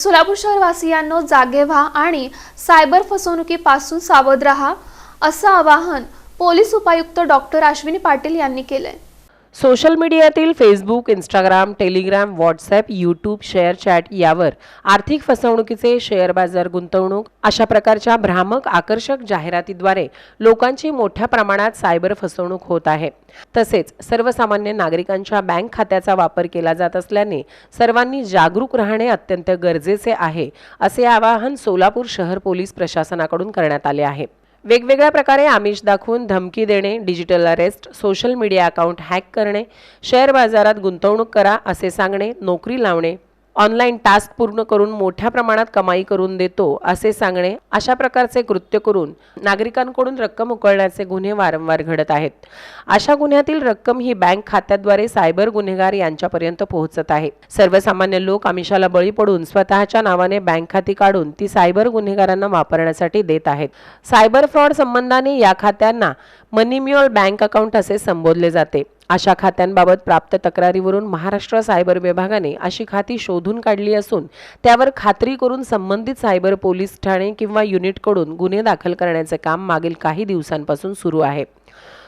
सोलापूर शहरवासियांनो जागे व्हा आणि सायबर फसवणुकीपासून सावध राहा असं आवाहन पोलीस उपायुक्त डॉक्टर अश्विनी पाटील यांनी केलंय। सोशल मीडियातील Facebook, Instagram, Telegram, WhatsApp, YouTube, ShareChat यावर आर्थिक फसवणुकीचे शेअर बाजार गुंतवणूक अशा प्रकारच्या भ्रामक आकर्षक जाहिरातीद्वारे लोकांची मोठ्या प्रमाणात सायबर फसवणूक होत आहे। तसेच सर्वसामान्य नागरिकांच्या बँक खात्याचा वापर केला जात असल्याने सर्वांनी जागरूक राहणे अत्यंत गरजेचे आहे असे आवाहन सोलापूर शहर पोलीस प्रशासनाकडून करण्यात आले आहे। वेगवेगळ्या प्रकारे आमिष दाखवून धमकी देणे, digital arrest, social media account hack करणे, शेअर बाजारात गुंतवणूक करा असे सांगणे, नोकरी लावणे, ऑनलाईन टास्क पूर्ण करून मोठ्या प्रमाणात कमाई करून देतो असे सांगणे अशा प्रकारचे कृत्य करून नागरिकांकडून रक्कम उकळण्याचे गुन्हे वारंवार घडत आहेत। अशा गुन्ह्यातील रक्कम ही बँक खात्याद्वारे सायबर गुन्हेगार यांच्यापर्यंत पोहोचत आहे। सर्वसामान्य लोक आमिषाला बळी पडून स्वतःच्या नावाने बँक खाती काढून ती सायबर गुन्हेगारांना वापरण्यासाठी देत आहेत। सायबर फ्रॉड संबंधाने या खात्यांना मनी म्युच्युअल बँक अकाउंट असे संबोधले जाते। अशा खात्यांबाबत प्राप्त तक्रारीवरून महाराष्ट्र सायबर विभागाने अशी खाती शोधून काढली असून त्यावर खात्री करून संबंधित सायबर पोलीस ठाणे किंवा युनिटकडून गुन्हे दाखल करण्याचे काम मागील काही दिवसांपासून सुरू आहे।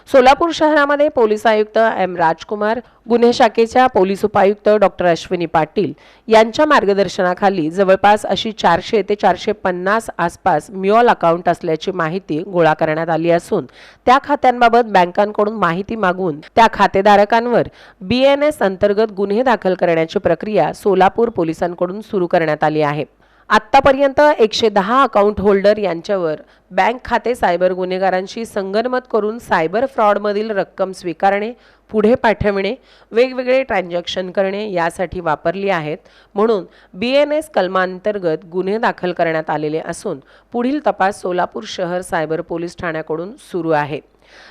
सोलापूर शहरामध्ये पोलीस आयुक्त एम राजकुमार, गुन्हे शाखेच्या पोलीस उपायुक्त डॉक्टर अश्विनी पाटील यांच्या मार्गदर्शनाखाली जवळपास अशी 400 ते 450 आसपास म्युच्युअल अकाउंट असल्याची माहिती गोळा करण्यात आली असून त्या खात्यांबाबत बँकांकडून माहिती मागून त्या खातेधारकांवर BNS अंतर्गत गुन्हे दाखल करण्याची प्रक्रिया सोलापूर पोलिसांकडून सुरू करण्यात आली आहे। आत्तापर्यंत 110 अकाउंट होल्डर यांच्यावर बँक खाते सायबर गुन्हेगारांशी संगनमत करून सायबर फ्रॉडमधील रक्कम स्वीकारणे, पुढे पाठविणे, वेगवेगळे ट्रान्झॅक्शन करणे यासाठी वापरली आहेत। म्हणून BNS कलमांतर्गत गुन्हे दाखल करण्यात आलेले असून पुढील तपास सोलापूर शहर सायबर पोलीस ठाण्याकडून सुरू आहे।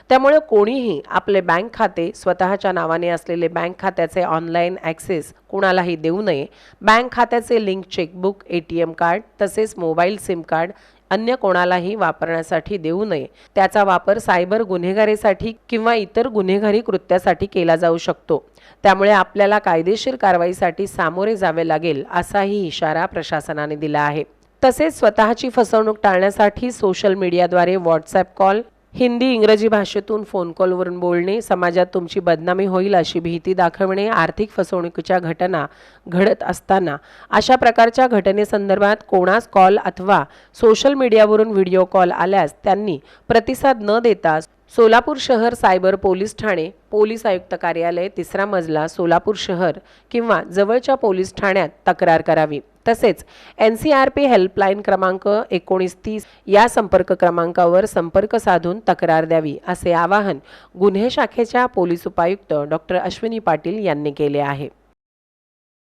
त्यामुळे कोणीही आपले बँक खाते, स्वतःच्या नावाने असलेले बँक खात्याचे ऑनलाईन ॲक्सेस कुणालाही देऊ नये। बँक खात्याचे लिंक चेकबुक, ATM कार्ड तसेच मोबाईल सिम कार्ड अन्य कोणालाही वापरण्यासाठी देऊ नये। त्याचा वापर सायबर गुन्हेगारीसाठी किंवा इतर गुन्हेगारी कृत्यासाठी केला जाऊ शकतो। त्यामुळे आपल्याला कायदेशीर कारवाईसाठी सामोरे जावे लागेल असाही इशारा प्रशासनाने दिला आहे। तसेच स्वतःची फसवणूक टाळण्यासाठी सोशल मीडियाद्वारे व्हॉट्सॲप कॉल, हिंदी इंग्रजी भाषेतून फोन कॉलवरून बोलणे, समाजात तुमची बदनामी होईल अशी भीती दाखवणे, आर्थिक फसवणुकीच्या घटना घडत असताना अशा प्रकारच्या घटनेसंदर्भात कोणास कॉल अथवा सोशल मीडियावरून व्हिडिओ कॉल आल्यास त्यांनी प्रतिसाद न देता सोलापूर शहर सायबर पोलीस ठाणे, पोलीस आयुक्त कार्यालय, 3रा मजला, सोलापूर शहर किंवा जवळच्या पोलीस ठाण्यात तक्रार करावी। तसेच NCRP हेल्पलाईन क्रमांक 1930 या संपर्क क्रमांकावर संपर्क साधून तक्रार द्यावी असे आवाहन गुन्हे शाखेच्या पोलीस उपायुक्त डॉक्टर अश्विनी पाटील यांनी केले आहे।